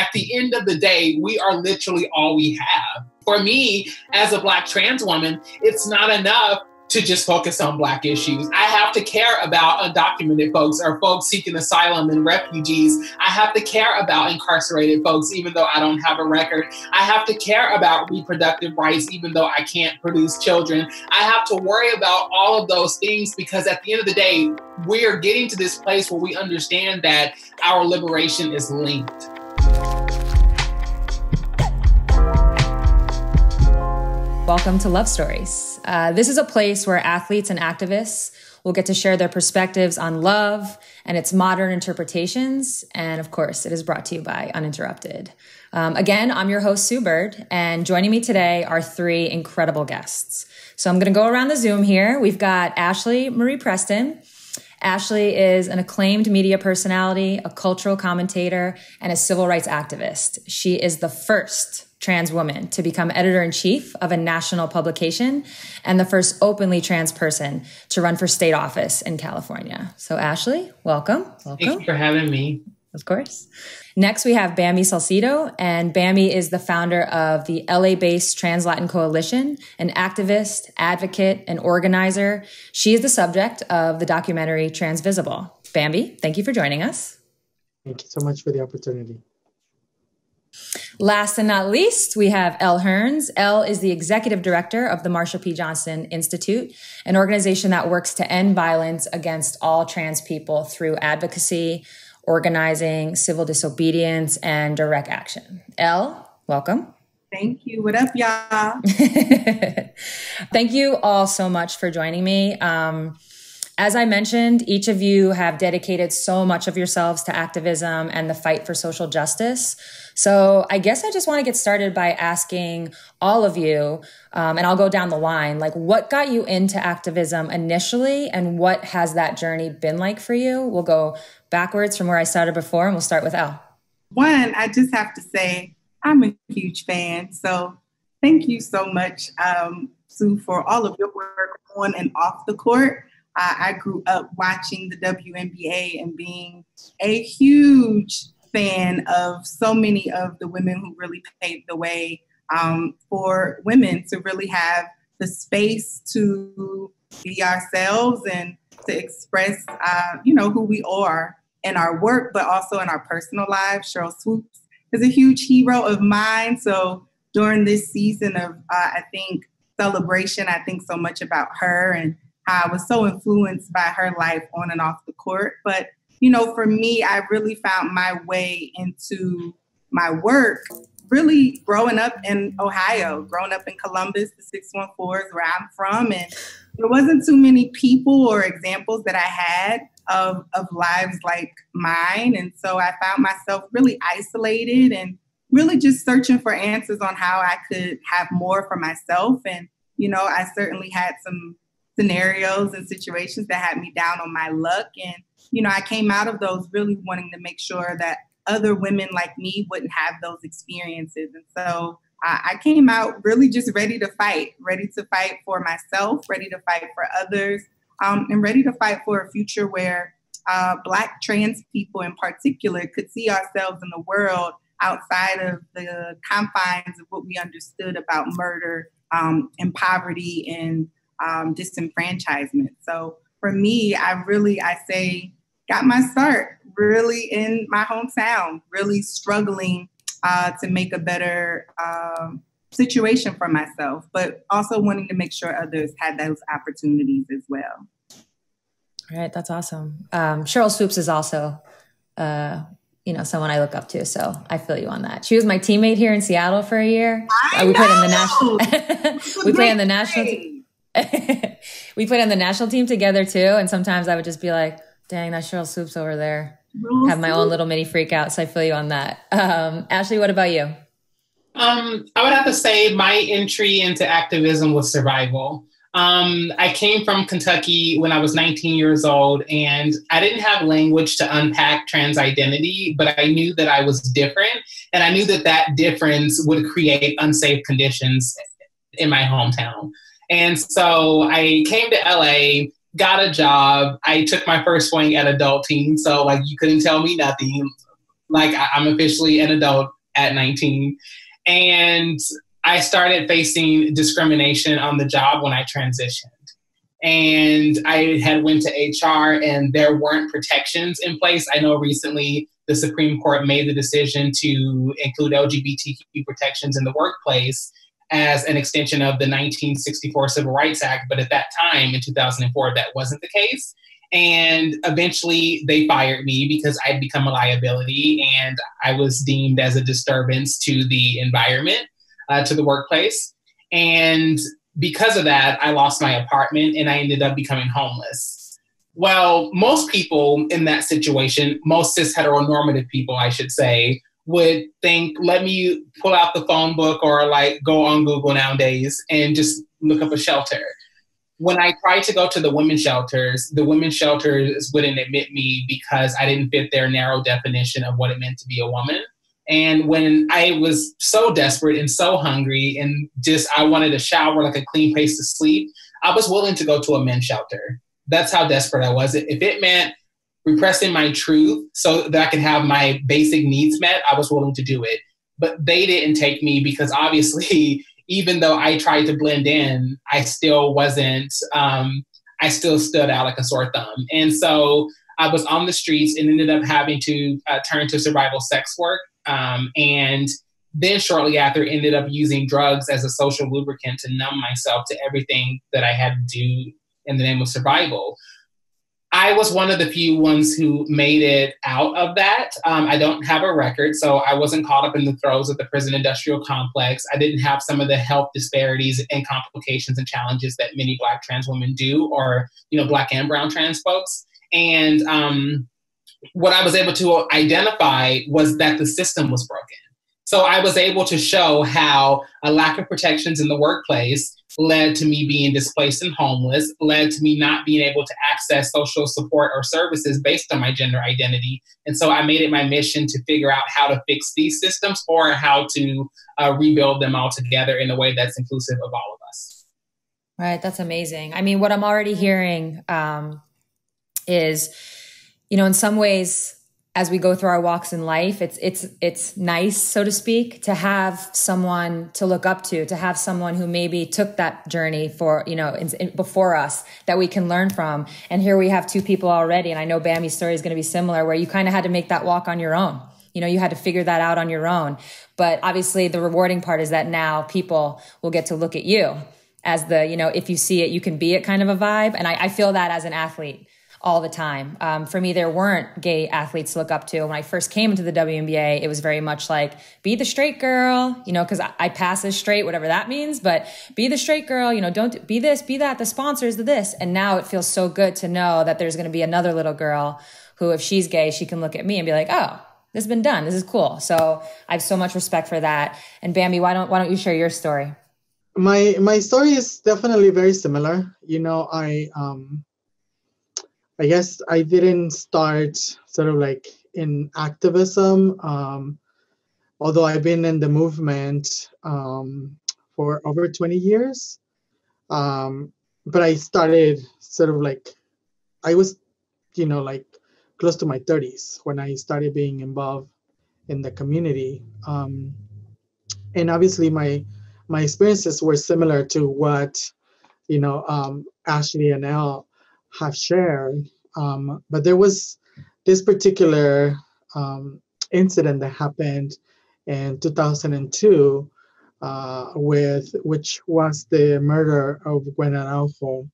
at the end of the day, we are literally all we have. For me, as a Black trans woman, it's not enough to just focus on Black issues. I have to care about undocumented folks or folks seeking asylum and refugees. I have to care about incarcerated folks, even though I don't have a record. I have to care about reproductive rights, even though I can't produce children. I have to worry about all of those things because at the end of the day, we're getting to this place where we understand that our liberation is linked. Welcome to Love Stories. This is a place where athletes and activists will get to share their perspectives on love and its modern interpretations. And of course, it is brought to you by Uninterrupted. Again, I'm your host, Sue Bird, and joining me today are three incredible guests. So I'm going to go around the Zoom here. We've got Ashlee Marie Preston. Ashlee is an acclaimed media personality, a cultural commentator, and a civil rights activist. She is the first trans woman to become editor-in-chief of a national publication and the first openly trans person to run for state office in California. So Ashlee, welcome. Thank you for having me. Of course. Next, we have Bamby Salcedo, and Bamby is the founder of the LA-based Trans Latin Coalition, an activist, advocate, and organizer. She is the subject of the documentary Transvisible. Bamby, thank you for joining us. Thank you so much for the opportunity. Last and not least, we have Elle Hearns. Elle is the executive director of the Marsha P Johnson Institute, an organization that works to end violence against all trans people through advocacy, organizing, civil disobedience, and direct action. Elle, welcome. Thank you. What up, y'all? Thank you all so much for joining me. As I mentioned, each of you have dedicated so much of yourselves to activism and the fight for social justice. So I guess I just want to get started by asking all of you, and I'll go down the line, like what got you into activism initially and what has that journey been like for you? We'll go backwards from where I started before and we'll start with Elle. One, I just have to say I'm a huge fan. So thank you so much, Sue, for all of your work on and off the court. I grew up watching the WNBA and being a huge fan of so many of the women who really paved the way for women to really have the space to be ourselves and to express, who we are in our work, but also in our personal lives. Sheryl Swoopes is a huge hero of mine. So during this season of, celebration, I think so much about her and how I was so influenced by her life on and off the court. But, for me, I really found my way into my work really growing up in Ohio, growing up in Columbus, the 614s where I'm from. And there wasn't too many people or examples that I had of lives like mine. And so I found myself really isolated and really just searching for answers on how I could have more for myself. And, I certainly had some scenarios and situations that had me down on my luck. And, I came out of those really wanting to make sure that other women like me wouldn't have those experiences. And so I came out really just ready to fight for myself, ready to fight for others, and ready to fight for a future where Black trans people in particular could see ourselves in the world outside of the confines of what we understood about murder and poverty and disenfranchisement. So for me, I say, got my start really in my hometown, really struggling to make a better situation for myself, but also wanting to make sure others had those opportunities as well. All right, that's awesome. Sheryl Swoopes is also, someone I look up to, so I feel you on that. She was my teammate here in Seattle for a year. We played in the national. We played in the national. We played on the national team together too, and sometimes I would just be like, "Dang, that's Sheryl Swoopes over there." Have my own little mini freak out, so I feel you on that. Ashlee, what about you? I would have to say my entry into activism was survival. I came from Kentucky when I was 19 years old, and I didn't have language to unpack trans identity, but I knew that I was different, and I knew that that difference would create unsafe conditions in my hometown. And so I came to LA, got a job. I took my first swing at adult team, so you couldn't tell me nothing. Like I'm officially an adult at 19. And I started facing discrimination on the job when I transitioned. And I had went to HR and there weren't protections in place. I know recently the Supreme Court made the decision to include LGBTQ protections in the workplace as an extension of the 1964 Civil Rights Act. But at that time, in 2004, that wasn't the case. And eventually they fired me because I'd become a liability and I was deemed as a disturbance to the environment, to the workplace. And because of that, I lost my apartment and I ended up becoming homeless. Well, most people in that situation, most cis heteronormative people, I should say, would think, let me pull out the phone book or like go on Google nowadays and just look up a shelter. When I tried to go to the women's shelters wouldn't admit me because I didn't fit their narrow definition of what it meant to be a woman. And when I was so desperate and so hungry and just I wanted a shower, like a clean place to sleep, I was willing to go to a men's shelter. That's how desperate I was. If it meant repressing my truth so that I could have my basic needs met, I was willing to do it. But they didn't take me because obviously, even though I tried to blend in, I still wasn't, I still stood out like a sore thumb. And so I was on the streets and ended up having to turn to survival sex work. And then shortly after ended up using drugs as a social lubricant to numb myself to everything that I had to do in the name of survival. I was one of the few ones who made it out of that. I don't have a record, so I wasn't caught up in the throes of the prison industrial complex. I didn't have some of the health disparities and complications and challenges that many Black trans women do, or, Black and brown trans folks. And what I was able to identify was that the system was broken. So I was able to show how a lack of protections in the workplace led to me being displaced and homeless, led to me not being able to access social support or services based on my gender identity. And so I made it my mission to figure out how to fix these systems or how to rebuild them all together in a way that's inclusive of all of us. Right. That's amazing. I mean, what I'm already hearing is, in some ways, as we go through our walks in life, it's nice, so to speak, to have someone to look up to have someone who maybe took that journey for, before us that we can learn from. And here we have two people already. And I know Bamby's story is going to be similar, where you kind of had to make that walk on your own. You had to figure that out on your own. But obviously the rewarding part is that now people will get to look at you as the, if you see it, you can be it kind of a vibe. And I feel that as an athlete all the time. For me, there weren't gay athletes to look up to. When I first came into the WNBA, it was very much like, be the straight girl, because I pass as straight, whatever that means, but be the straight girl, don't be this, be that, the sponsors, the this. And now it feels so good to know that there's going to be another little girl who, if she's gay, she can look at me and be like, oh, this has been done. This is cool. So I have so much respect for that. And Bamby, why don't you share your story? My story is definitely very similar. I guess I didn't start sort of like in activism, although I've been in the movement for over 20 years. But I started sort of like, I was, like close to my 30s when I started being involved in the community. And obviously my experiences were similar to what, Ashlee and Elle have shared, but there was this particular incident that happened in 2002, which was the murder of Gwen Araujo.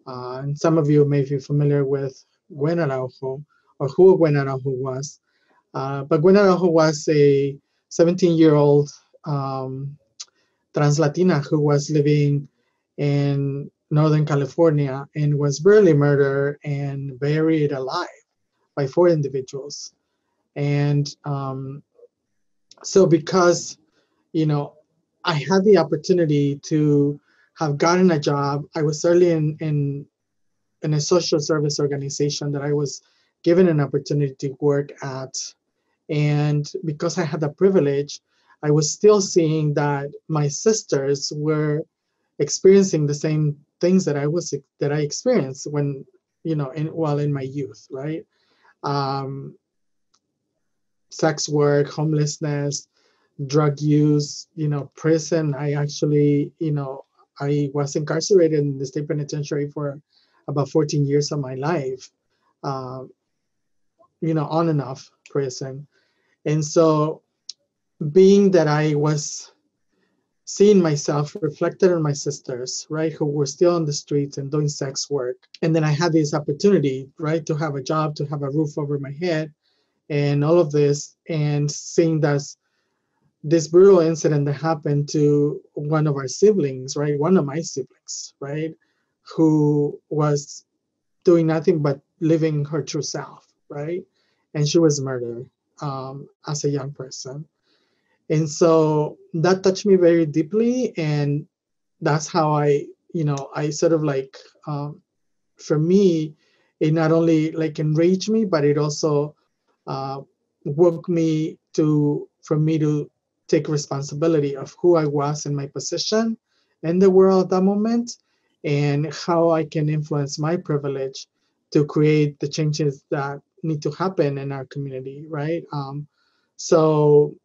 And some of you may be familiar with Gwen Araujo or who Gwen Araujo was. But Gwen Araujo was a 17-year-old trans Latina who was living in Northern California and was brutally murdered and buried alive by 4 individuals. And so because, I had the opportunity to have gotten a job, I was early in a social service organization that I was given an opportunity to work at. And because I had the privilege, I was still seeing that my sisters were experiencing the same things that I experienced when, in my youth, right? sex work, homelessness, drug use, prison. I actually, I was incarcerated in the state penitentiary for about 14 years of my life, on and off prison. And so being that I was seeing myself reflected in my sisters, right, who were still on the streets and doing sex work. And then I had this opportunity, right, to have a job, to have a roof over my head and all of this, and seeing that this brutal incident that happened to one of our siblings, right, one of my siblings, right, who was doing nothing but living her true self, right? And she was murdered as a young person. And so that touched me very deeply. And that's how I sort of like, for me, it not only like enraged me, but it also woke me for me to take responsibility of who I was and my position in the world at that moment, and how I can influence my privilege to create the changes that need to happen in our community, right? So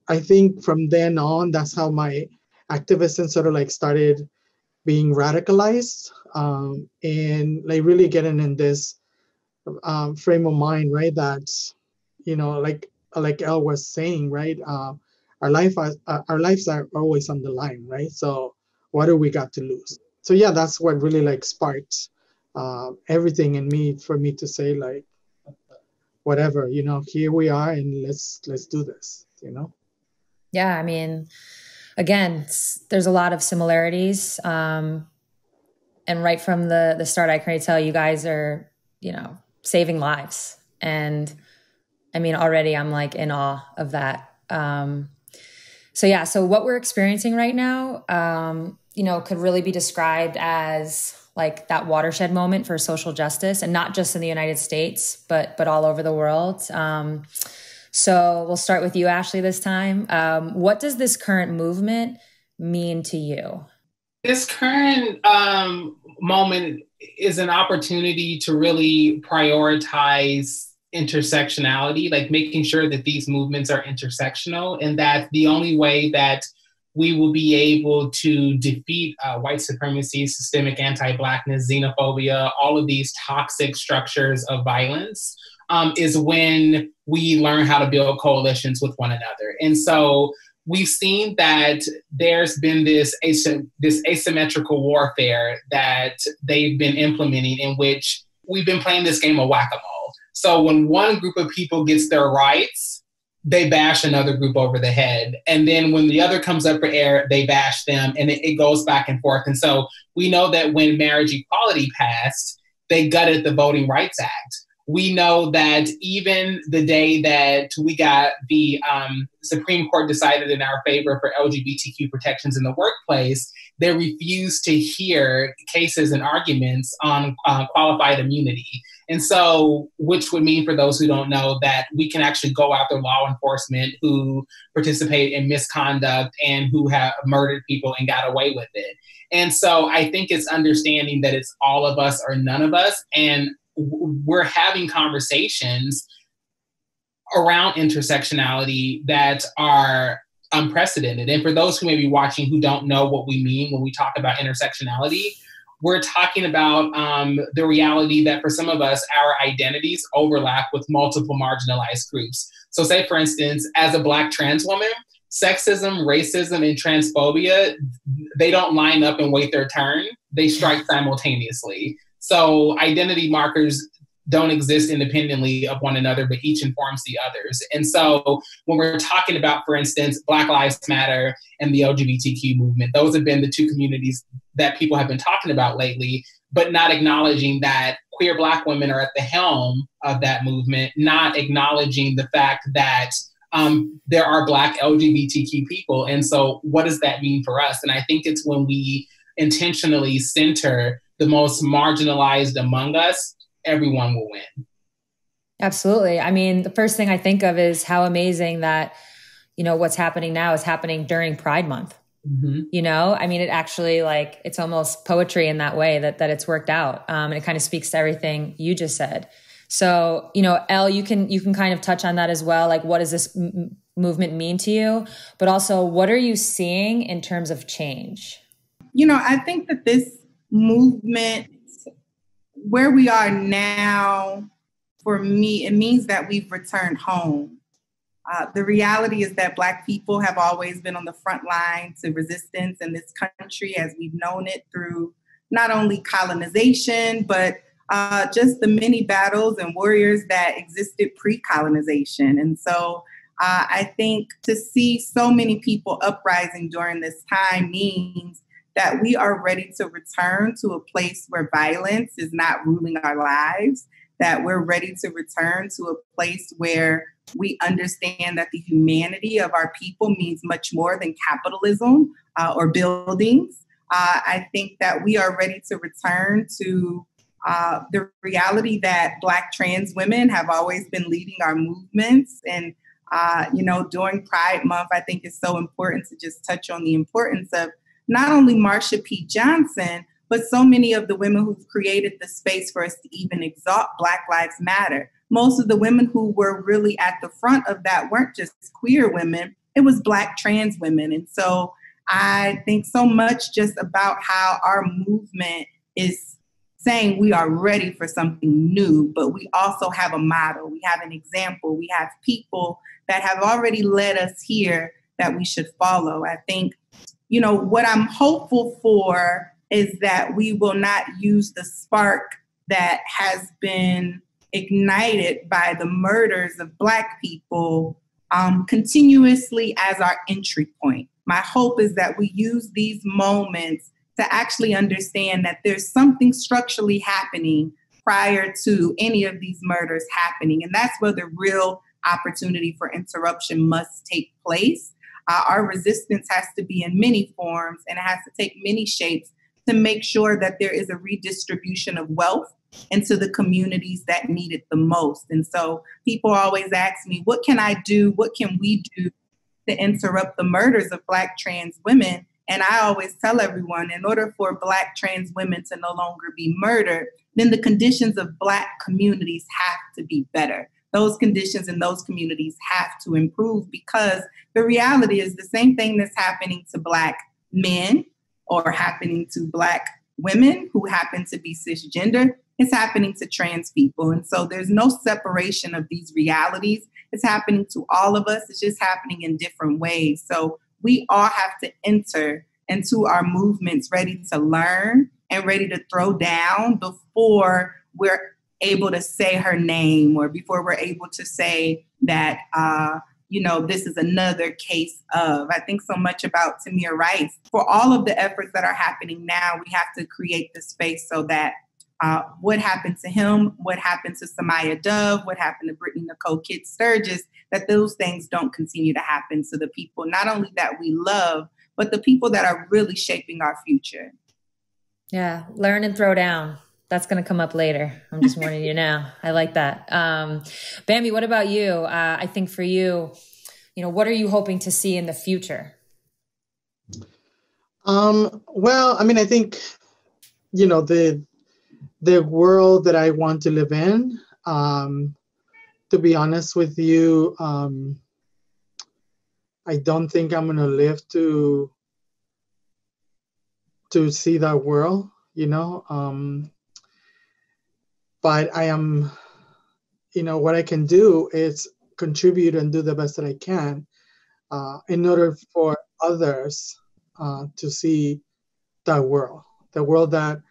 I think from then on, that's how my activism sort of like started being radicalized, and like really getting in this frame of mind, right? That, like Elle was saying, right? Our lives are always on the line, right? So what do we got to lose? So yeah, that's what really like sparked everything in me for me to say like, whatever, here we are, and let's do this, Yeah, I mean, again, there's a lot of similarities. And right from the start, I can already tell you guys are, saving lives. And I mean, already I'm like in awe of that. So what we're experiencing right now, could really be described as like that watershed moment for social justice, and not just in the United States, but all over the world. So we'll start with you, Ashlee, this time. What does this current movement mean to you? This current moment is an opportunity to really prioritize intersectionality, like making sure that these movements are intersectional, and that the only way that we will be able to defeat white supremacy, systemic anti-Blackness, xenophobia, all of these toxic structures of violence is when we learn how to build coalitions with one another. And so we've seen that there's been this asymmetrical warfare that they've been implementing, in which we've been playing this game of whack-a-mole. So when one group of people gets their rights, they bash another group over the head. And then when the other comes up for air, they bash them, and it goes back and forth. And so we know that when marriage equality passed, they gutted the Voting Rights Act. We know that even the day that we got the Supreme Court decided in our favor for LGBTQ protections in the workplace, they refused to hear cases and arguments on qualified immunity. And so, which would mean, for those who don't know, that we can actually go after law enforcement who participate in misconduct and who have murdered people and got away with it. And so I think it's understanding that it's all of us or none of us. And we're having conversations around intersectionality that are unprecedented. And for those who may be watching who don't know what we mean when we talk about intersectionality, we're talking about the reality that for some of us, our identities overlap with multiple marginalized groups. So say, for instance, as a Black trans woman, sexism, racism, and transphobia, they don't line up and wait their turn. They strike simultaneously. So identity markers don't exist independently of one another, but each informs the others. And so when we're talking about, for instance, Black Lives Matter and the LGBTQ movement, those have been the two communities that people have been talking about lately, but not acknowledging that queer Black women are at the helm of that movement, not acknowledging the fact that there are Black LGBTQ people. And so what does that mean for us? And I think it's when we intentionally center the most marginalized among us, everyone will win. Absolutely. I mean, the first thing I think of is how amazing that, what's happening now is happening during Pride Month. Mm-hmm. I mean, it actually it's almost poetry in that way that it's worked out. And it kind of speaks to everything you just said. So, Elle, you can kind of touch on that as well. Like, what does this movement mean to you? But also, what are you seeing in terms of change? I think that this movement, where we are now, for me, it means that we've returned home. The reality is that Black people have always been on the front line to resistance in this country as we've known it through not only colonization, but just the many battles and warriors that existed pre-colonization. And so I think to see so many people uprising during this time means that we are ready to return to a place where violence is not ruling our lives, that we're ready to return to a place where we understand that the humanity of our people means much more than capitalism or buildings. I think that we are ready to return to the reality that Black trans women have always been leading our movements. And, during Pride Month, I think it's so important to just touch on the importance of not only Marsha P Johnson, but so many of the women who've created the space for us to even exalt Black Lives Matter. Most of the women who were really at the front of that weren't just queer women, it was Black trans women. And so I think so much just about how our movement is saying we are ready for something new, but we also have a model, we have an example, we have people that have already led us here that we should follow. I think, what I'm hopeful for is that we will not use the spark that has been ignited by the murders of Black people continuously as our entry point. My hope is that we use these moments to actually understand that there's something structurally happening prior to any of these murders happening. And that's where the real opportunity for interruption must take place. Our resistance has to be in many forms, and it has to take many shapes to make sure that there is a redistribution of wealth into the communities that need it the most. And so people always ask me, what can I do? What can we do to interrupt the murders of Black trans women? And I always tell everyone, in order for Black trans women to no longer be murdered, then the conditions of Black communities have to be better. Those conditions in those communities have to improve, because the reality is the same thing that's happening to Black men or happening to Black women who happen to be cisgender is happening to trans people. And so there's no separation of these realities. It's happening to all of us. It's just happening in different ways. So we all have to enter into our movements ready to learn and ready to throw down before we're able to say her name, or before we're able to say that, this is another case of. I think so much about Tamir Rice. For all of the efforts that are happening now, we have to create the space so that what happened to him, what happened to Samaya Dove, what happened to Brittany Nicole Kidd Sturgis, that those things don't continue to happen to the people, not only that we love, but the people that are really shaping our future. Yeah, learn and throw down. That's going to come up later. I'm just warning you now. I like that. Bamby, what about you? I think for you, what are you hoping to see in the future? Well, I think, the world that I want to live in, to be honest with you, I don't think I'm going to live to see that world, but I am, what I can do is contribute and do the best that I can in order for others to see that world that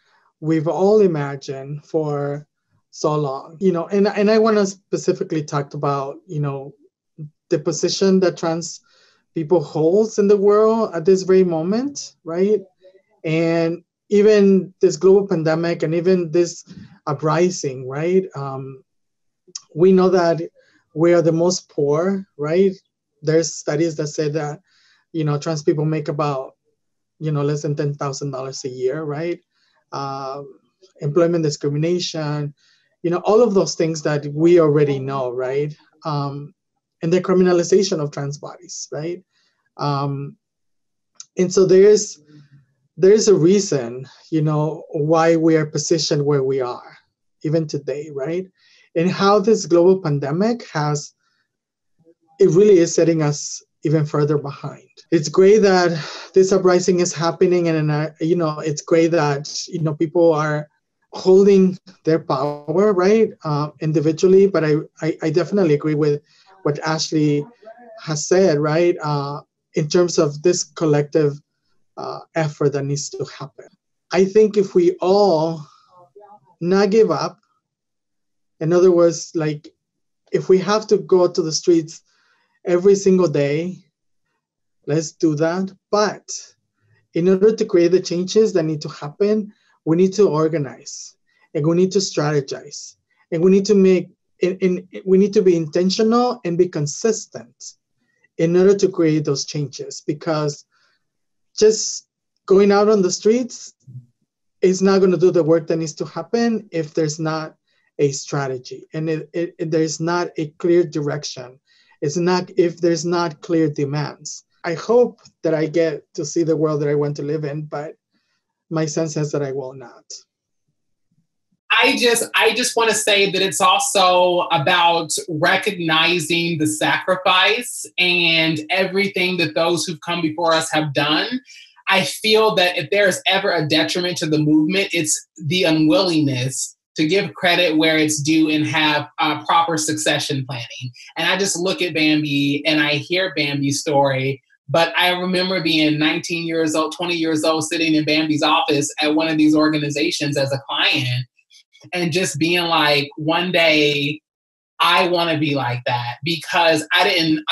we've all imagined for so long, and I want to specifically talk about, the position that trans people holds in the world at this very moment, right? And even this global pandemic and even this uprising, right? We know that we are the most poor, right? There's studies that say that, trans people make about, less than $10,000 a year, right? Employment discrimination, all of those things that we already know, right? And the criminalization of trans bodies, right? And so there's a reason, why we are positioned where we are, even today, right? and how this global pandemic it really is setting us even further behind. It's great that this uprising is happening, and it's great that people are holding their power, right, individually. But I definitely agree with what Ashlee has said, right, in terms of this collective effort that needs to happen. I think if we all not give up, in other words, like if we have to go to the streets every single day, let's do that. But in order to create the changes that need to happen, we need to organize, and we need to strategize, and we need to we need to be intentional and be consistent in order to create those changes. Because just going out on the streets is not going to do the work that needs to happen if there's not a strategy and there's not a clear direction. If there's not clear demands. I hope that I get to see the world that I want to live in, but my sense is that I will not. I just want to say that it's also about recognizing the sacrifice and everything that those who've come before us have done. I feel that if there's ever a detriment to the movement, it's the unwillingness to give credit where it's due and have proper succession planning. And I just look at Bamby and I hear Bamby's story, but I remember being 19 years old, 20 years old, sitting in Bamby's office at one of these organizations as a client and just being like, one day I want to be like that, because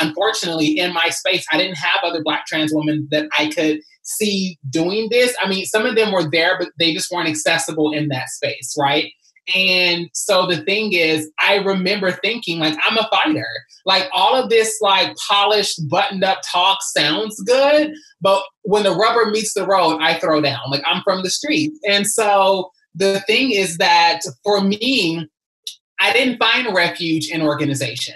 unfortunately, in my space, I didn't have other Black trans women that I could see doing this. I mean, some of them were there, but they just weren't accessible in that space, right? And so the thing is, I remember thinking, like, I'm a fighter. Like, all of this, like, polished, buttoned up talk sounds good, but when the rubber meets the road, I throw down. Like, I'm from the streets. And so the thing is that for me, I didn't find refuge in organization.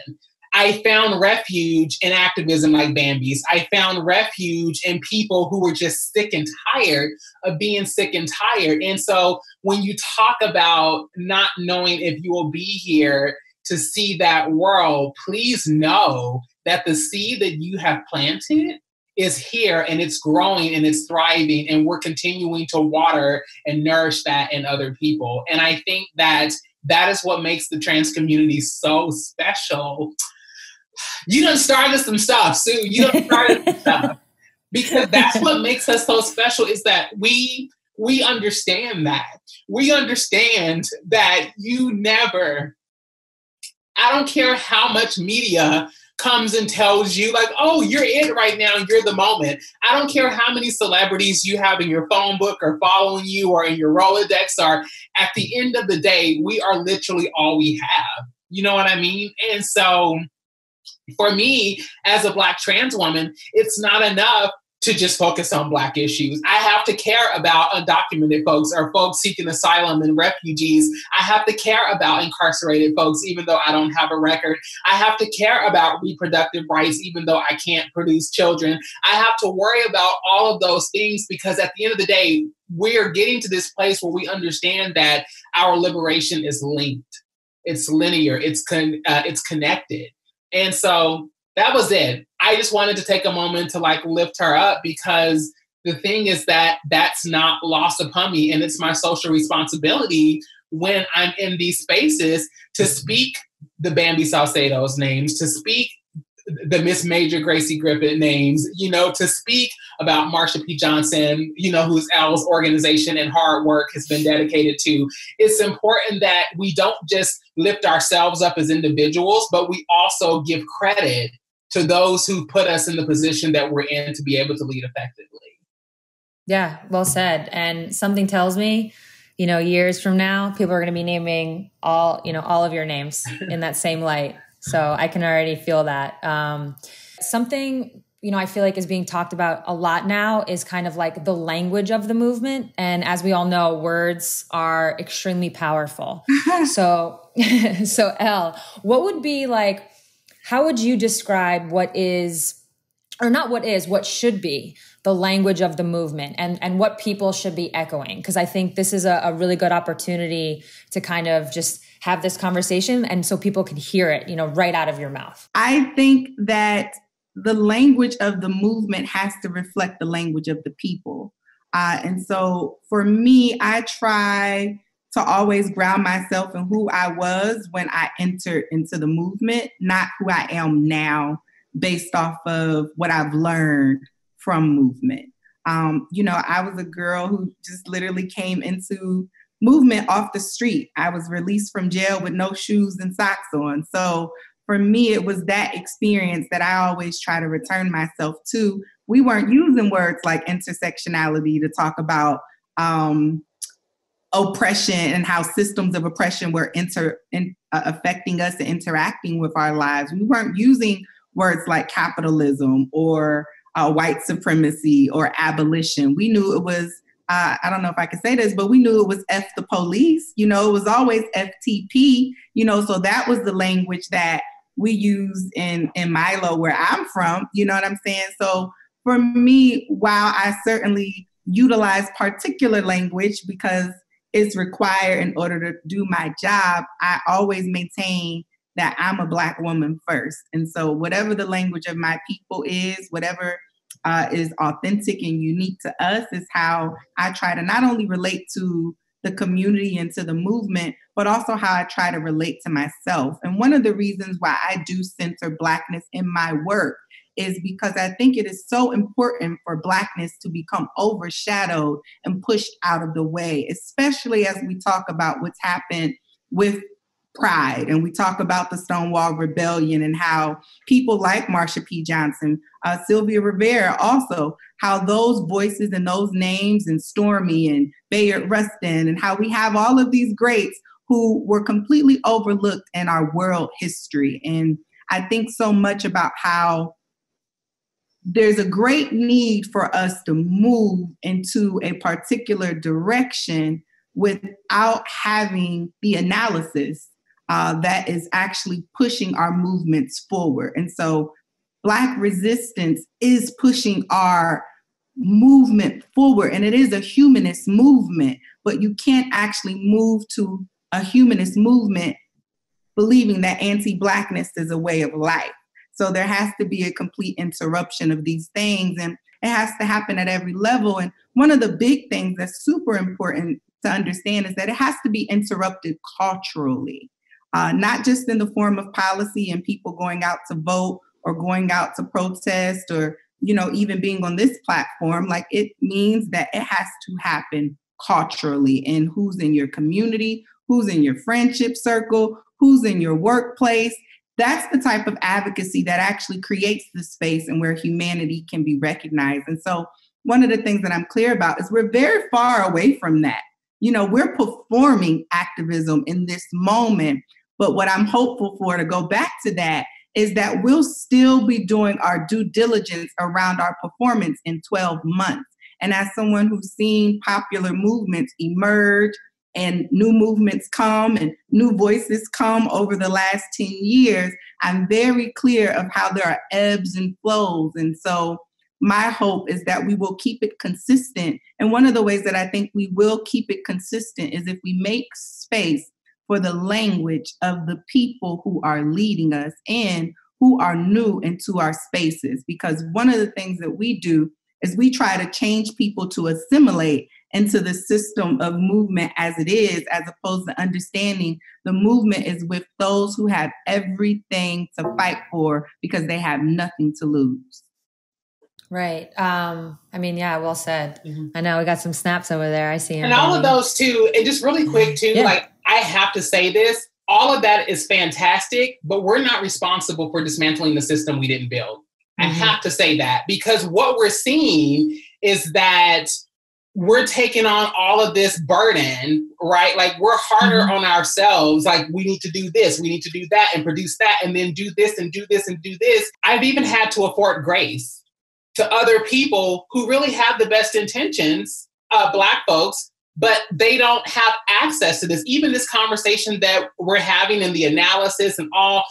I found refuge in activism like Bamby's. I found refuge in people who were just sick and tired of being sick and tired. And so when you talk about not knowing if you will be here to see that world, please know that the seed that you have planted is here and it's growing and it's thriving, and we're continuing to water and nourish that in other people. And I think that is what makes the trans community so special. You done started some stuff, Sue. You done started some stuff. Because that's what makes us so special, is that we understand that. We understand that I don't care how much media comes and tells you, like, oh, you're it right now, you're the moment. I don't care how many celebrities you have in your phone book or following you or in your Rolodex are. At the end of the day, we are literally all we have. You know what I mean? And so for me, as a Black trans woman, it's not enough to just focus on Black issues. I have to care about undocumented folks or folks seeking asylum and refugees. I have to care about incarcerated folks, even though I don't have a record. I have to care about reproductive rights, even though I can't produce children. I have to worry about all of those things, because at the end of the day, we're getting to this place where we understand that our liberation is linked. It's linear. It's connected. And so that was it. I just wanted to take a moment to like lift her up, because the thing is that that's not lost upon me. And it's my social responsibility when I'm in these spaces to speak the Bamby Salcedo's names, to speak the Miss Major Gracie Griffith names, to speak about Marsha P Johnson, whose Elle's organization and hard work has been dedicated to. It's important that we don't just lift ourselves up as individuals, but we also give credit to those who put us in the position that we're in to be able to lead effectively. Yeah, well said. And something tells me, years from now, people are going to be naming all of your names in that same light. So I can already feel that. Something, I feel like is being talked about a lot now is kind of like the language of the movement. And as we all know, words are extremely powerful. So Elle, how would you describe what should be the language of the movement and what people should be echoing? Because I think this is a really good opportunity to kind of just have this conversation and so people can hear it, right out of your mouth? I think that the language of the movement has to reflect the language of the people. And so for me, I try to always ground myself in who I was when I entered into the movement, not who I am now based off of what I've learned from movement. I was a girl who just literally came into movement off the street. I was released from jail with no shoes and socks on. So for me, it was that experience that I always try to return myself to. We weren't using words like intersectionality to talk about oppression and how systems of oppression were affecting us and interacting with our lives. We weren't using words like capitalism or white supremacy or abolition. We knew it was, I don't know if I can say this, but we knew it was F the police. It was always FTP, so that was the language that we used in Milo, where I'm from, you know what I'm saying? So for me, while I certainly utilize particular language because it's required in order to do my job, I always maintain that I'm a Black woman first. And so whatever the language of my people is, whatever is authentic and unique to us is how I try to not only relate to the community and to the movement, but also how I try to relate to myself. And one of the reasons why I do center Blackness in my work is because I think it is so important for Blackness to become overshadowed and pushed out of the way, especially as we talk about what's happened with Pride and we talk about the Stonewall Rebellion and how people like Marsha P Johnson, Sylvia Rivera also, how those voices and those names and Stormy and Bayard Rustin and how we have all of these greats who were completely overlooked in our world history. And I think so much about how there's a great need for us to move into a particular direction without having the analysis that is actually pushing our movements forward. And so Black resistance is pushing our movement forward, and it is a humanist movement, but you can't actually move to a humanist movement believing that anti-Blackness is a way of life. So there has to be a complete interruption of these things, and it has to happen at every level. And one of the big things that's super important to understand is that it has to be interrupted culturally, not just in the form of policy and people going out to vote or going out to protest or, even being on this platform. Like, it means that it has to happen culturally, and who's in your community, who's in your friendship circle, who's in your workplace. That's the type of advocacy that actually creates the space and where humanity can be recognized. And so one of the things that I'm clear about is we're very far away from that. We're performing activism in this moment. But what I'm hopeful for, to go back to that, is that we'll still be doing our due diligence around our performance in 12 months. And as someone who's seen popular movements emerge and new movements come and new voices come over the last 10 years, I'm very clear of how there are ebbs and flows. And so my hope is that we will keep it consistent. And one of the ways that I think we will keep it consistent is if we make space for the language of the people who are leading us and who are new into our spaces. Because one of the things that we do is we try to change people to assimilate into the system of movement as it is, as opposed to understanding the movement is with those who have everything to fight for because they have nothing to lose. Right. Yeah, well said. Mm-hmm. I know we got some snaps over there. I see. And all of those too, and just really quick too, I have to say this, all of that is fantastic, but we're not responsible for dismantling the system we didn't build. Mm-hmm. I have to say that, because what we're seeing is that we're taking on all of this burden, right? Like, we're harder on ourselves. Like, we need to do this, we need to do that and produce that, and then do this and do this and do this. I've even had to afford grace to other people who really have the best intentions, Black folks, but they don't have access to this. Even this conversation that we're having and the analysis and all,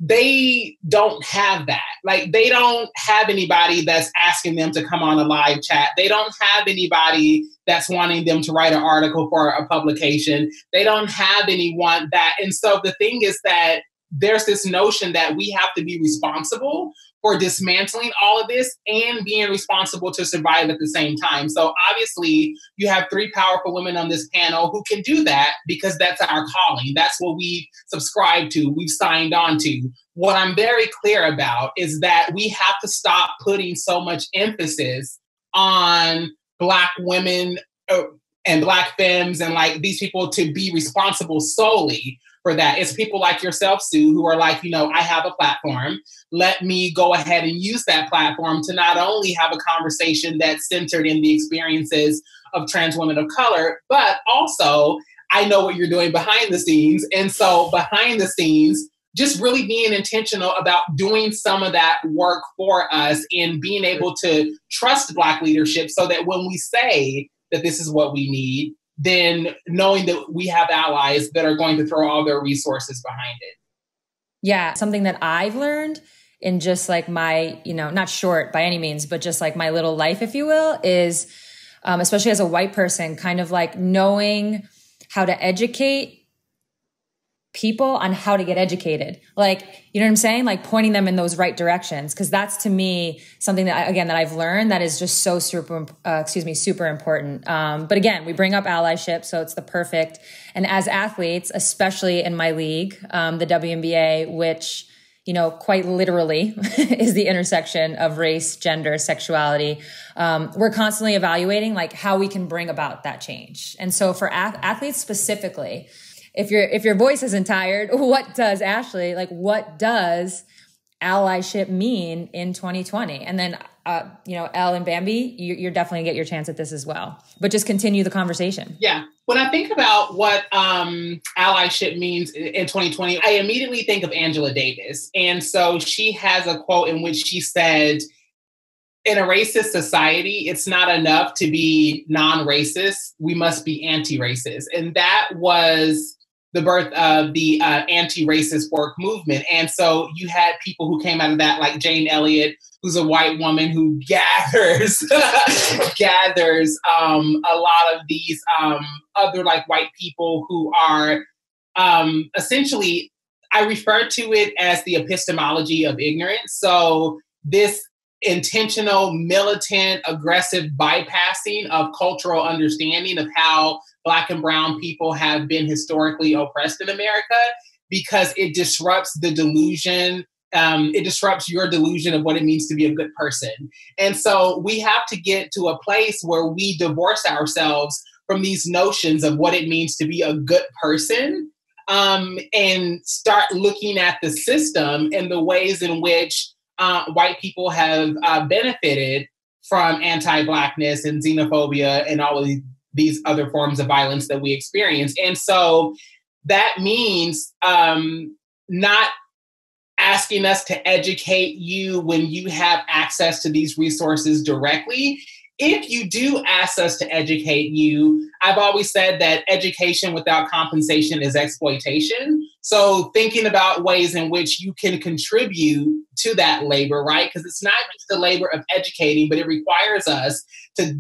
they don't have that. Like, they don't have anybody that's asking them to come on a live chat. They don't have anybody that's wanting them to write an article for a publication. They don't have anyone that. And so the thing is that there's this notion that we have to be responsible for dismantling all of this and being responsible to survive at the same time. So obviously you have three powerful women on this panel who can do that because that's our calling. That's what we subscribe to, we've signed on to. What I'm very clear about is that we have to stop putting so much emphasis on Black women and Black femmes and like these people to be responsible solely for that. It's people like yourself, Sue, who are like, I have a platform. Let me go ahead and use that platform to not only have a conversation that's centered in the experiences of trans women of color, but also I know what you're doing behind the scenes. And so behind the scenes, just really being intentional about doing some of that work for us and being able to trust Black leadership so that when we say that this is what we need, then knowing that we have allies that are going to throw all their resources behind it. Yeah, something that I've learned in just like my, not short by any means, but just like my little life, if you will, is especially as a white person, kind of like knowing how to educate people on how to get educated. Like, you know what I'm saying? Like pointing them in those right directions. Cause that's to me something that, that I've learned that is just so super important. But again, we bring up allyship. So it's the perfect. And as athletes, especially in my league, the WNBA, which, quite literally is the intersection of race, gender, sexuality. We're constantly evaluating like how we can bring about that change. And so for athletes specifically, if your voice isn't tired, what does allyship mean in 2020? And then, Elle and Bamby, you're definitely get your chance at this as well, but just continue the conversation. Yeah. When I think about what allyship means in 2020, I immediately think of Angela Davis. And so she has a quote in which she said, in a racist society, it's not enough to be non-racist. We must be anti-racist. And that was the birth of the anti-racist work movement. And so you had people who came out of that, like Jane Elliott, who's a white woman who gathers a lot of these other like white people who are essentially, I refer to it as the epistemology of ignorance. So this intentional, militant, aggressive bypassing of cultural understanding of how Black and brown people have been historically oppressed in America, because it disrupts the delusion. It disrupts your delusion of what it means to be a good person. And so we have to get to a place where we divorce ourselves from these notions of what it means to be a good person, and start looking at the system and the ways in which white people have benefited from anti-Blackness and xenophobia and all of these other forms of violence that we experience. And so that means not asking us to educate you when you have access to these resources directly. If you do ask us to educate you, I've always said that education without compensation is exploitation. So thinking about ways in which you can contribute to that labor, right? Because it's not just the labor of educating, but it requires us to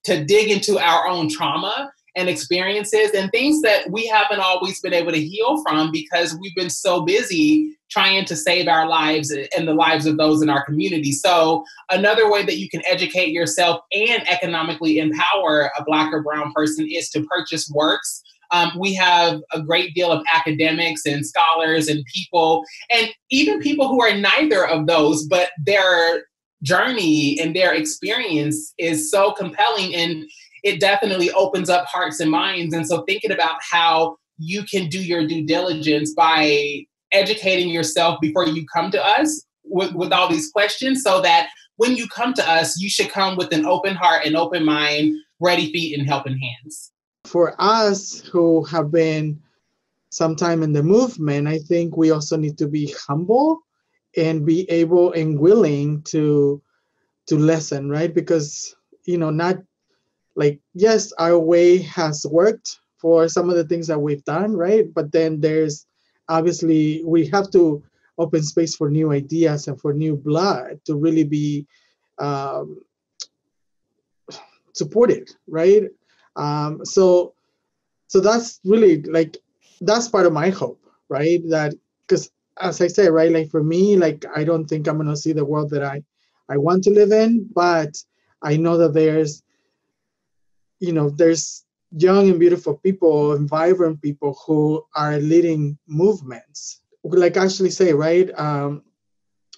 dig into our own trauma and experiences and things that we haven't always been able to heal from because we've been so busy trying to save our lives and the lives of those in our community. So another way that you can educate yourself and economically empower a Black or brown person is to purchase works. We have a great deal of academics and scholars and people, and even people who are neither of those, but their journey and their experience is so compelling, and it definitely opens up hearts and minds. And so thinking about how you can do your due diligence by educating yourself before you come to us with all these questions, so that when you come to us, you should come with an open heart and open mind, ready feet and helping hands. For us who have been sometime in the movement, I think we also need to be humble and be able and willing to listen, right? Because, not like, yes, our way has worked for some of the things that we've done, right? But then there's obviously, we have to open space for new ideas and for new blood to really be supported, right? So that's really like, that's part of my hope, right? That, because as I say, right, like for me, like I don't think I'm gonna see the world that I want to live in, but I know that there's young and beautiful people and vibrant people who are leading movements. Like Ashlee say, right?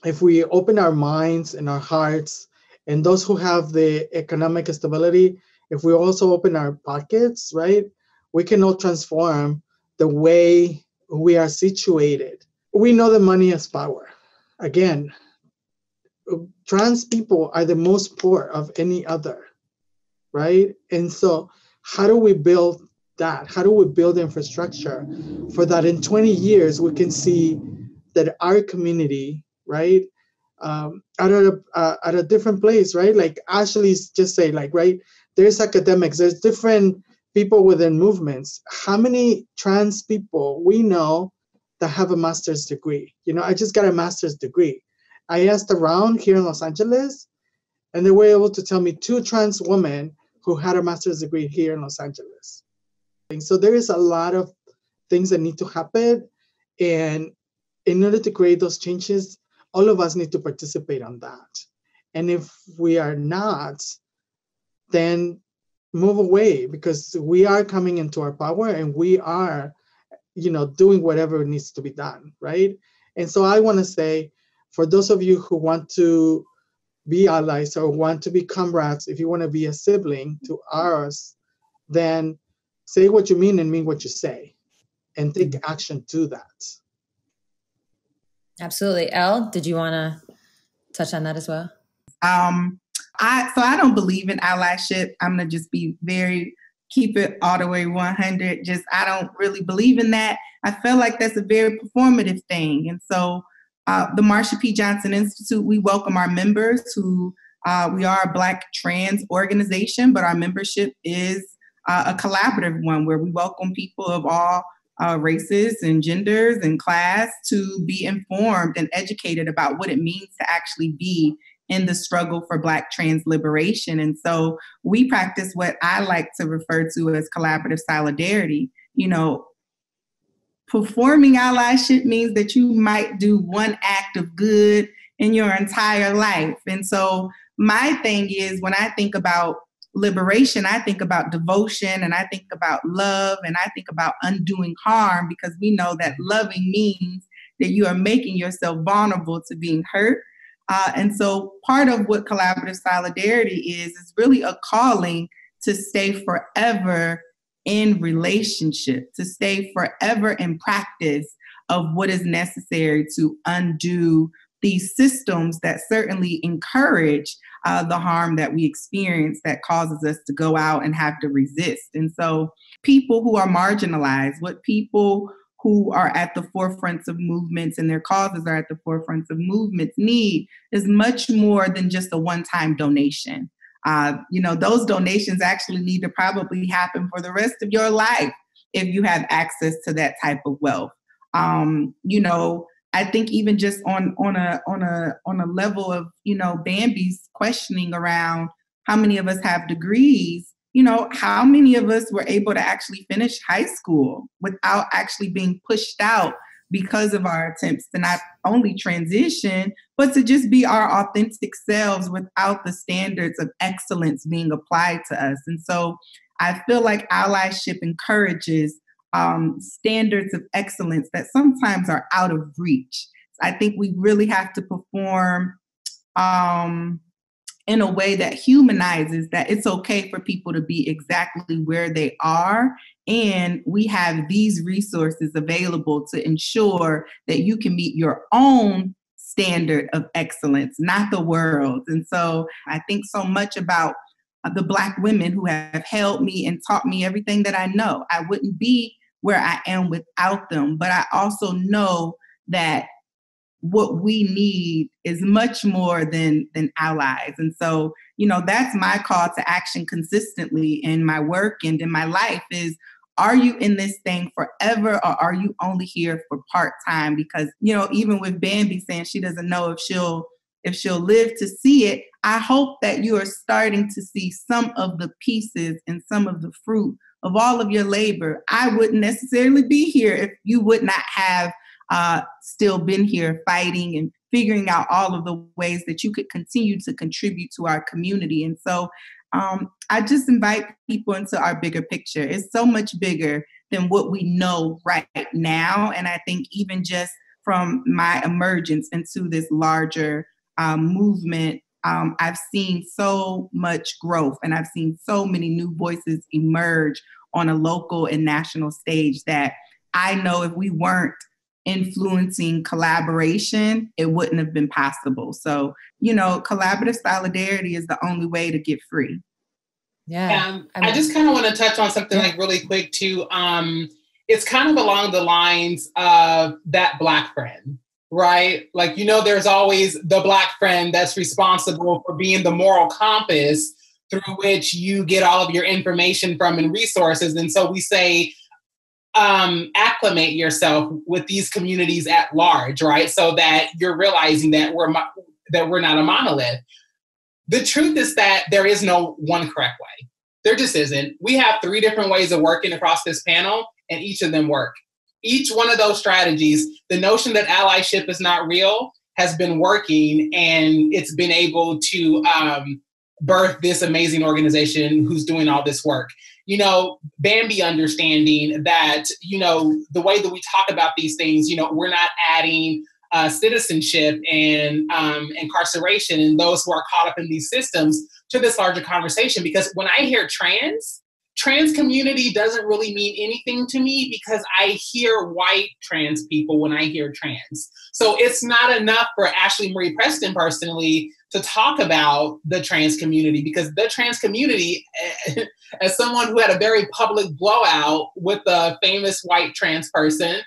If we open our minds and our hearts, and those who have the economic stability, if we also open our pockets, right, we can all transform the way we are situated. We know that money is power. Again, trans people are the most poor of any other, right? And so how do we build that? How do we build infrastructure for that in 20 years we can see that our community, right, at a different place, right? Like Ashlee's just say, like, right, there's academics, there's different people within movements. How many trans people we know that have a master's degree? I just got a master's degree. I asked around here in Los Angeles, and they were able to tell me 2 trans women who had a master's degree here in Los Angeles. And so there is a lot of things that need to happen. And in order to create those changes, all of us need to participate on that. And if we are not, then move away, because we are coming into our power and we are, doing whatever needs to be done, right? And so I want to say, for those of you who want to be allies or want to be comrades, if you want to be a sibling to ours, then say what you mean and mean what you say, and take action to that. Absolutely. Elle, did you want to touch on that as well? I don't believe in allyship. I'm going to just keep it all the way 100. I don't really believe in that. I feel like that's a very performative thing. And so the Marsha P Johnson Institute, we welcome our members who, we are a Black trans organization, but our membership is a collaborative one where we welcome people of all races and genders and class to be informed and educated about what it means to actually be in the struggle for Black trans liberation. And so we practice what I like to refer to as collaborative solidarity. Performing allyship means that you might do one act of good in your entire life. And so my thing is, when I think about liberation, I think about devotion, and I think about love, and I think about undoing harm, because we know that loving means that you are making yourself vulnerable to being hurt. And so part of what collaborative solidarity is really a calling to stay forever in relationship, to stay forever in practice of what is necessary to undo these systems that certainly encourage the harm that we experience that causes us to go out and have to resist. And so people who are marginalized, what people who are at the forefronts of movements and their causes are at the forefronts of movements need is much more than just a one-time donation. Those donations actually need to probably happen for the rest of your life if you have access to that type of wealth. I think even just on a level of, Bamby's questioning around how many of us have degrees, how many of us were able to actually finish high school without actually being pushed out because of our attempts to not only transition, but to just be our authentic selves without the standards of excellence being applied to us. And so I feel like allyship encourages standards of excellence that sometimes are out of reach. I think we really have to perform in a way that humanizes that it's okay for people to be exactly where they are. And we have these resources available to ensure that you can meet your own standard of excellence, not the world. And so I think so much about the Black women who have held me and taught me everything that I know. I wouldn't be where I am without them, but I also know that what we need is much more than allies. And so, that's my call to action consistently in my work and in my life is are you in this thing forever, or are you only here for part-time? Because, even with Bamby saying she doesn't know if she'll live to see it, I hope that you are starting to see some of the pieces and some of the fruit of all of your labor. I wouldn't necessarily be here if you would not have still been here fighting and figuring out all of the ways that you could continue to contribute to our community. And so I just invite people into our bigger picture. It's so much bigger than what we know right now. And I think even just from my emergence into this larger movement, I've seen so much growth, and I've seen so many new voices emerge on a local and national stage that I know if we weren't influencing collaboration, it wouldn't have been possible. So, collaborative solidarity is the only way to get free. Yeah. I just kind of want to touch on something like really quick too. It's kind of along the lines of that Black friend, right? Like, there's always the Black friend that's responsible for being the moral compass through which you get all of your information from and resources. And so we say, acclimate yourself with these communities at large, right? So that you're realizing that we're not a monolith. The truth is that there is no one correct way. There just isn't. We have 3 different ways of working across this panel, and each of them work. Each one of those strategies, the notion that allyship is not real has been working, and it's been able to birth this amazing organization who's doing all this work. Bamby understanding that, the way that we talk about these things, we're not adding citizenship and incarceration and those who are caught up in these systems to this larger conversation. Because when I hear trans community doesn't really mean anything to me, because I hear white trans people when I hear trans. So it's not enough for Ashlee Marie Preston personally to talk about the trans community, because the trans community, as someone who had a very public blowout with a famous white trans person,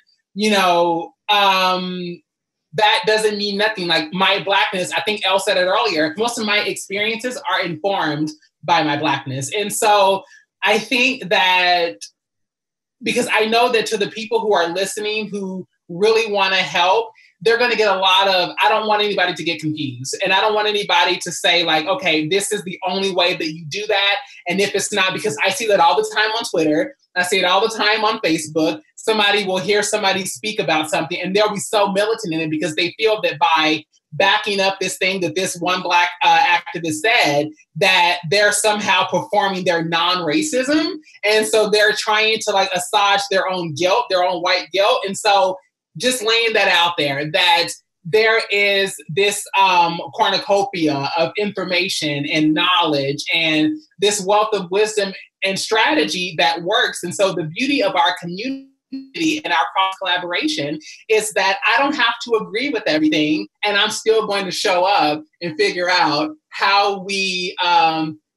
that doesn't mean nothing. Like my Blackness, I think Elle said it earlier, most of my experiences are informed by my Blackness. And so I think that, because I know that to the people who are listening, who really want to help, they're going to get a lot of, I don't want anybody to get confused. And I don't want anybody to say like, okay, this is the only way that you do that. And if it's not, because I see that all the time on Twitter, I see it all the time on Facebook, somebody will hear somebody speak about something and they'll be so militant in it because they feel that by backing up this thing that this one Black activist said, that they're somehow performing their non-racism. And so they're trying to like assuage their own guilt, their own white guilt. And so just laying that out there, that there is this cornucopia of information and knowledge and this wealth of wisdom and strategy that works. And so the beauty of our community and our cross collaboration is that I don't have to agree with everything, and I'm still going to show up and figure out how we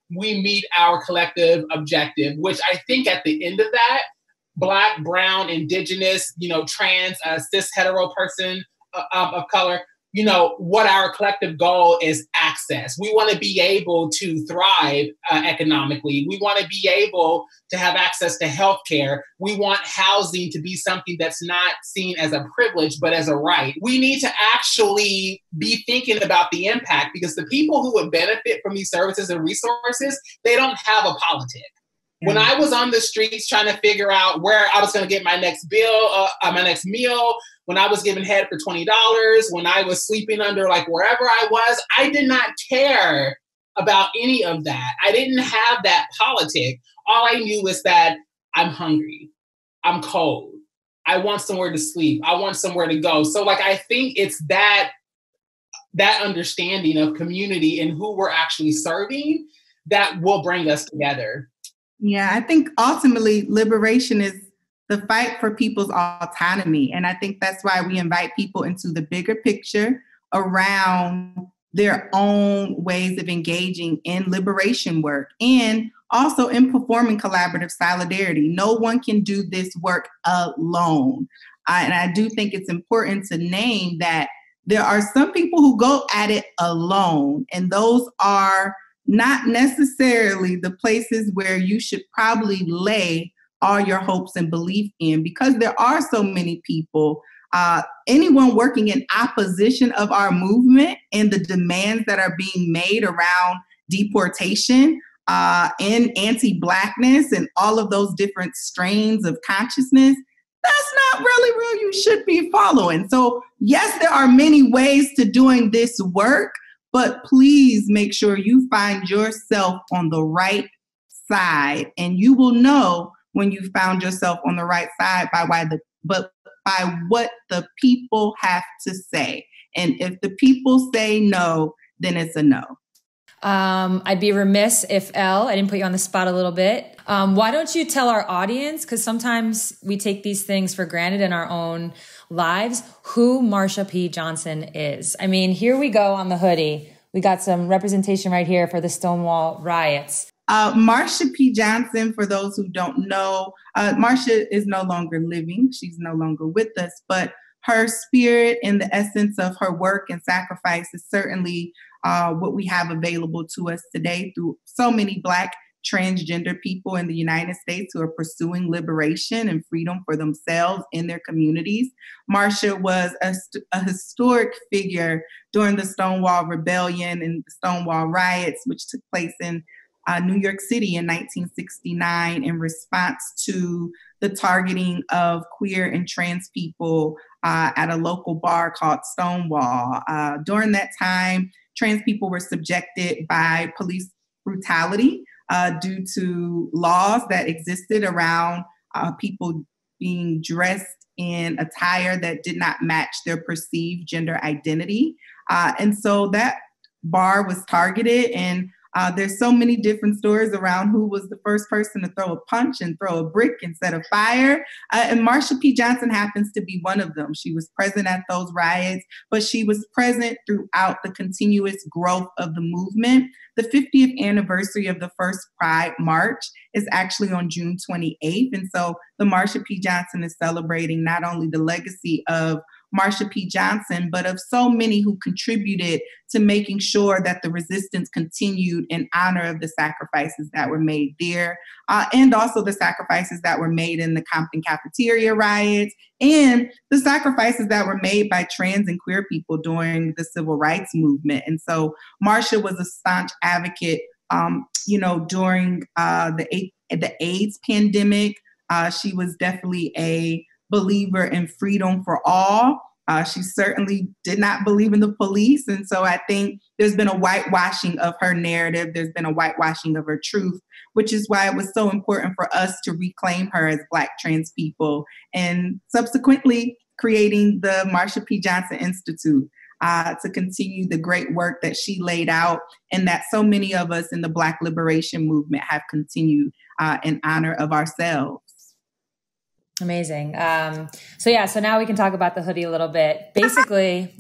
meet our collective objective, which I think at the end of that, Black, brown, indigenous, trans, cis, hetero person of color, what our collective goal is access. We want to be able to thrive economically. We want to be able to have access to healthcare. We want housing to be something that's not seen as a privilege, but as a right. We need to actually be thinking about the impact, because the people who would benefit from these services and resources, they don't have a politic. When I was on the streets trying to figure out where I was going to get my next my next meal, when I was giving head for $20, when I was sleeping under like wherever I was, I did not care about any of that. I didn't have that politic. All I knew was that I'm hungry, I'm cold, I want somewhere to sleep, I want somewhere to go. So like, I think it's that understanding of community and who we're actually serving that will bring us together. Yeah, I think ultimately liberation is the fight for people's autonomy. And I think that's why we invite people into the bigger picture around their own ways of engaging in liberation work and also in performing collaborative solidarity. No one can do this work alone. And I do think it's important to name that there are some people who go at it alone, and those are not necessarily the places where you should probably lay all your hopes and belief in, because there are so many people, anyone working in opposition of our movement and the demands that are being made around deportation and anti-Blackness and all of those different strains of consciousness, that's not really where you should be following. So yes, there are many ways to doing this work, but please make sure you find yourself on the right side. And you will know when you found yourself on the right side by what the people have to say. And if the people say no, then it's a no. I'd be remiss if Elle, I didn't put you on the spot a little bit. Why don't you tell our audience, because sometimes we take these things for granted in our own lives, who Marsha P Johnson is. I mean, here we go on the hoodie. We got some representation right here for the Stonewall riots. Marsha P Johnson, for those who don't know, Marsha is no longer living. She's no longer with us, but her spirit and the essence of her work and sacrifice is certainly what we have available to us today through so many Black transgender people in the United States who are pursuing liberation and freedom for themselves in their communities. Marsha was a historic figure during the Stonewall Rebellion and the Stonewall riots, which took place in New York City in 1969 in response to the targeting of queer and trans people at a local bar called Stonewall. During that time, trans people were subjected by police brutality due to laws that existed around people being dressed in attire that did not match their perceived gender identity. And so that bar was targeted, and there's so many different stories around who was the first person to throw a punch and throw a brick instead of fire. And Marsha P Johnson happens to be one of them. She was present at those riots, but she was present throughout the continuous growth of the movement. The 50th anniversary of the first Pride March is actually on June 28th. And so the Marsha P Johnson is celebrating not only the legacy of Marsha P Johnson, but of so many who contributed to making sure that the resistance continued in honor of the sacrifices that were made there, and also the sacrifices that were made in the Compton cafeteria riots, and the sacrifices that were made by trans and queer people during the civil rights movement. And so Marsha was a staunch advocate, during the AIDS pandemic. She was definitely a believer in freedom for all. She certainly did not believe in the police. And so I think there's been a whitewashing of her narrative. There's been a whitewashing of her truth, which is why it was so important for us to reclaim her as Black trans people, and subsequently creating the Marsha P Johnson Institute to continue the great work that she laid out and that so many of us in the Black liberation movement have continued in honor of ourselves. Amazing. So now we can talk about the hoodie a little bit. Basically,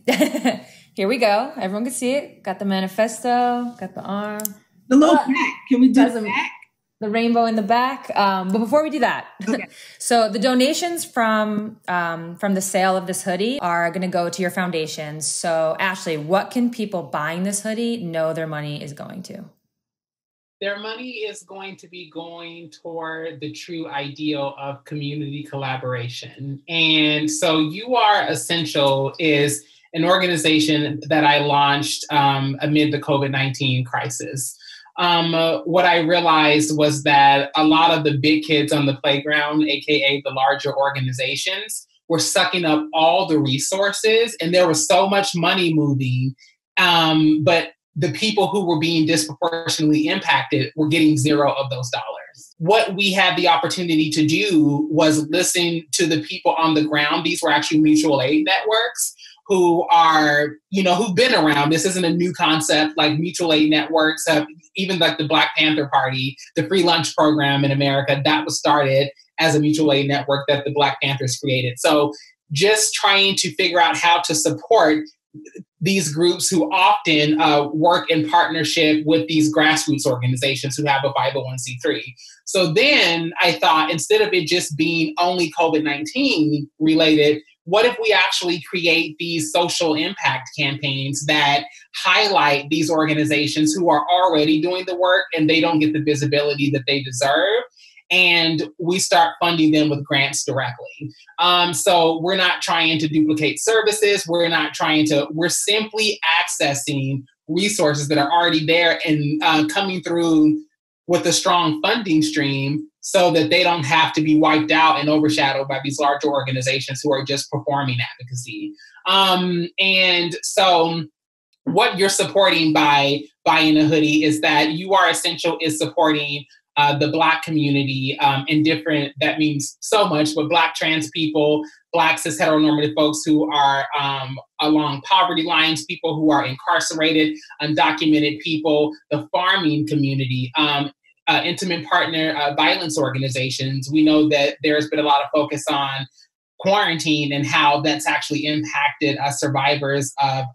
here we go. Everyone can see it. Got the manifesto, got the arm. The little back. Can we do the back? The rainbow in the back. But before we do that, okay. So the donations from the sale of this hoodie are going to go to your foundations. So Ashlee, what can people buying this hoodie know their money is going to? Their money is going to be going toward the true ideal of community collaboration. And so You Are Essential is an organization that I launched amid the COVID-19 crisis. What I realized was that a lot of the big kids on the playground, AKA the larger organizations, were sucking up all the resources, and there was so much money moving, but the people who were being disproportionately impacted were getting zero of those dollars. What we had the opportunity to do was listen to the people on the ground. These were actually mutual aid networks who are, who've been around. This isn't a new concept. Like mutual aid networks, even like the Black Panther Party, the free lunch program in America, that was started as a mutual aid network that the Black Panthers created. So just trying to figure out how to support these groups who often work in partnership with these grassroots organizations who have a 501c3. So then I thought, instead of it just being only COVID-19 related, what if we actually create these social impact campaigns that highlight these organizations who are already doing the work and they don't get the visibility that they deserve? and we start funding them with grants directly. So we're not trying to duplicate services. We're simply accessing resources that are already there and coming through with a strong funding stream so that they don't have to be wiped out and overshadowed by these larger organizations who are just performing advocacy. And so what you're supporting by buying a hoodie is that You Are Essential is supporting the Black community in different, that means so much, but Black trans people, Black cis heteronormative folks who are along poverty lines, people who are incarcerated, undocumented people, the farming community, intimate partner violence organizations. We know that there's been a lot of focus on quarantine and how that's actually impacted survivors of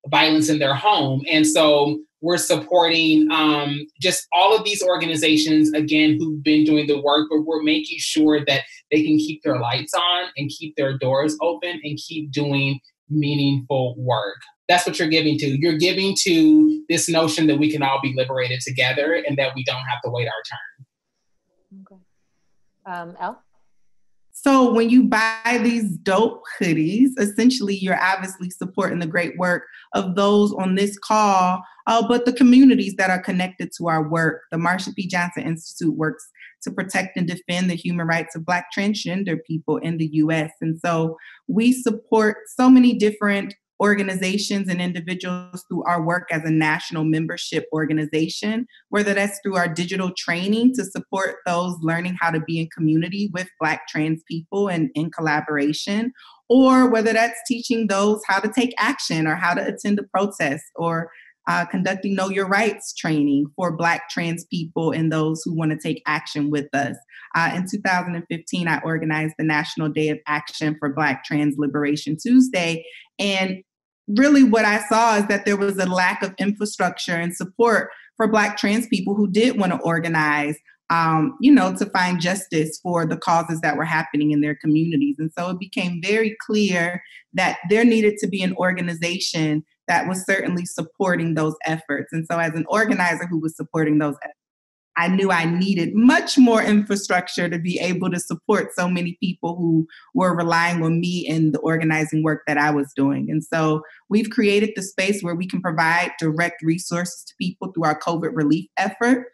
violence in their home. And so we're supporting just all of these organizations, again, who've been doing the work, but we're making sure that they can keep their lights on and keep their doors open and keep doing meaningful work. That's what you're giving to. You're giving to this notion that we can all be liberated together and that we don't have to wait our turn. Okay. Elle? So when you buy these dope hoodies, essentially you're obviously supporting the great work of those on this call, but the communities that are connected to our work. The Marsha P Johnson Institute works to protect and defend the human rights of Black transgender people in the U.S. And so we support so many different organizations and individuals through our work as a national membership organization, whether that's through our digital training to support those learning how to be in community with Black trans people and in collaboration, or whether that's teaching those how to take action or how to attend a protest, or conducting Know Your Rights training for Black trans people and those who want to take action with us. In 2015, I organized the National Day of Action for Black Trans Liberation Tuesday. And really what I saw is that there was a lack of infrastructure and support for Black trans people who did want to organize, to find justice for the causes that were happening in their communities. And so it became very clear that there needed to be an organization that was certainly supporting those efforts. And so as an organizer who was supporting those efforts, I knew I needed much more infrastructure to be able to support so many people who were relying on me in the organizing work that I was doing. And so we've created the space where we can provide direct resources to people through our COVID relief effort,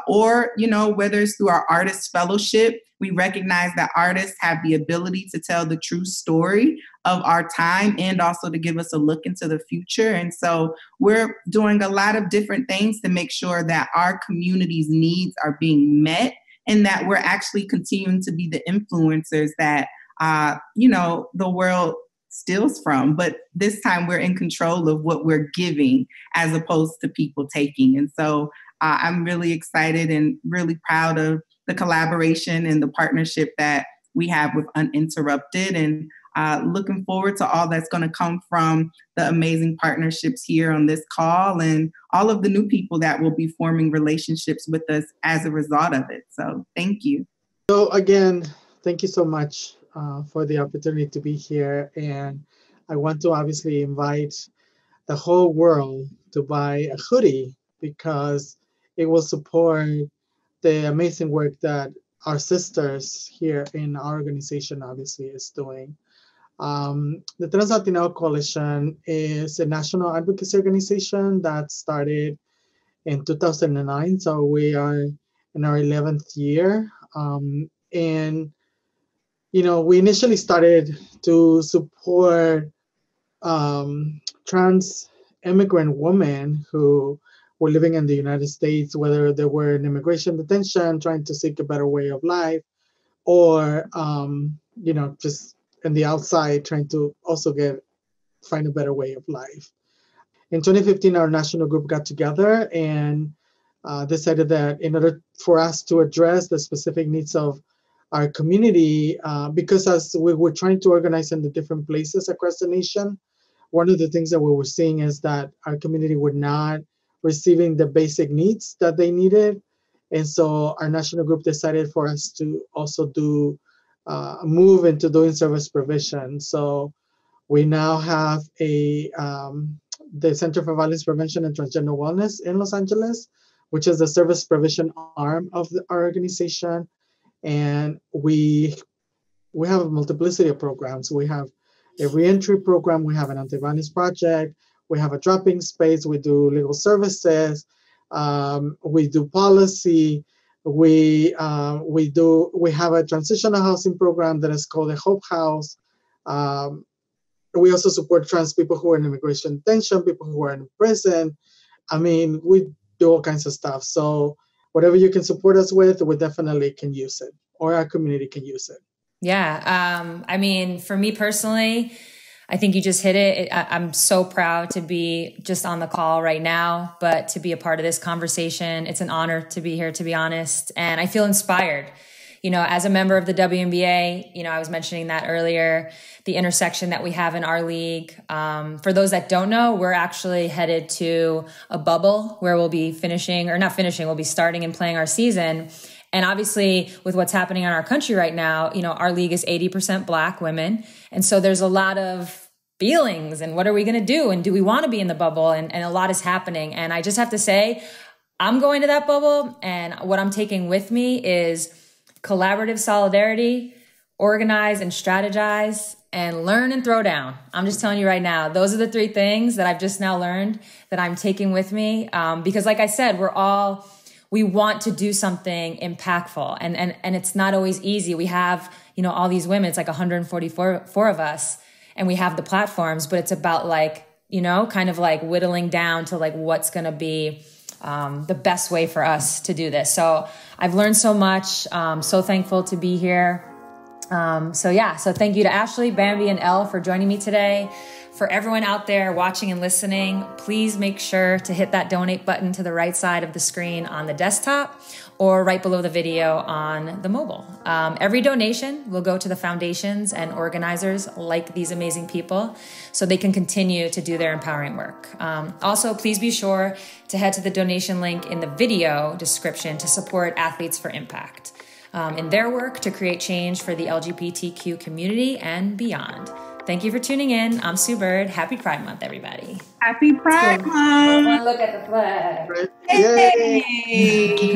or whether it's through our artist fellowship. We recognize that artists have the ability to tell the true story of our time and also to give us a look into the future. And so we're doing a lot of different things to make sure that our community's needs are being met and that we're actually continuing to be the influencers that, the world steals from. But this time we're in control of what we're giving as opposed to people taking. And so I'm really excited and really proud of the collaboration and the partnership that we have with Uninterrupted, and looking forward to all that's going to come from the amazing partnerships here on this call and all of the new people that will be forming relationships with us as a result of it. So thank you. So again, thank you so much for the opportunity to be here. And I want to obviously invite the whole world to buy a hoodie because it will support the amazing work that our sisters here in our organization obviously is doing. The Trans Latino Coalition is a national advocacy organization that started in 2009. So we are in our 11th year. And, we initially started to support trans immigrant women who were living in the United States, whether they were in immigration detention, trying to seek a better way of life, or, just in the outside, trying to also find a better way of life. In 2015, our national group got together and decided that in order for us to address the specific needs of our community, because as we were trying to organize in the different places across the nation, one of the things that we were seeing is that our community were not receiving the basic needs that they needed. And so our national group decided for us to also move into doing service provision. So we now have the Center for Violence Prevention and Transgender Wellness in Los Angeles, which is the service provision arm of our organization. And we have a multiplicity of programs. We have a reentry program. We have an anti-violence project. We have a drop-in space. We do legal services. We do policy. We have a transitional housing program that is called the Hope House. We also support trans people who are in immigration detention, people who are in prison. I mean, we do all kinds of stuff. So whatever you can support us with, we definitely can use it, or our community can use it. Yeah. I mean, for me personally, I think you just hit it. I'm so proud to be just on the call right now, but to be a part of this conversation. It's an honor to be here, to be honest. And I feel inspired. You know, as a member of the WNBA, you know, I was mentioning that earlier, the intersection that we have in our league. For those that don't know, we're actually headed to a bubble where we'll be we'll be starting and playing our season. And obviously, with what's happening in our country right now, you know, our league is 80% Black women. And so there's a lot of feelings and what are we going to do? And do we want to be in the bubble? And a lot is happening. And I just have to say, I'm going to that bubble. And what I'm taking with me is collaborative solidarity, organize and strategize, and learn and throw down. I'm just telling you right now, those are the three things that I've just now learned that I'm taking with me. Because like I said, we want to do something impactful, and it's not always easy. We have, you know, all these women, it's like 144 of us, and we have the platforms, but it's about like, you know, kind of like whittling down to like what's going to be the best way for us to do this. So I've learned so much. So thankful to be here. So thank you to Ashlee, Bamby, and Elle for joining me today. For everyone out there watching and listening, please make sure to hit that donate button to the right side of the screen on the desktop or right below the video on the mobile. Every donation will go to the foundations and organizers like these amazing people so they can continue to do their empowering work. Also, please be sure to head to the donation link in the video description to support Athletes for Impact in their work to create change for the LGBTQ community and beyond. Thank you for tuning in. I'm Sue Bird. Happy Pride Month, everybody. Happy Pride Month. Look at the flag. Yay!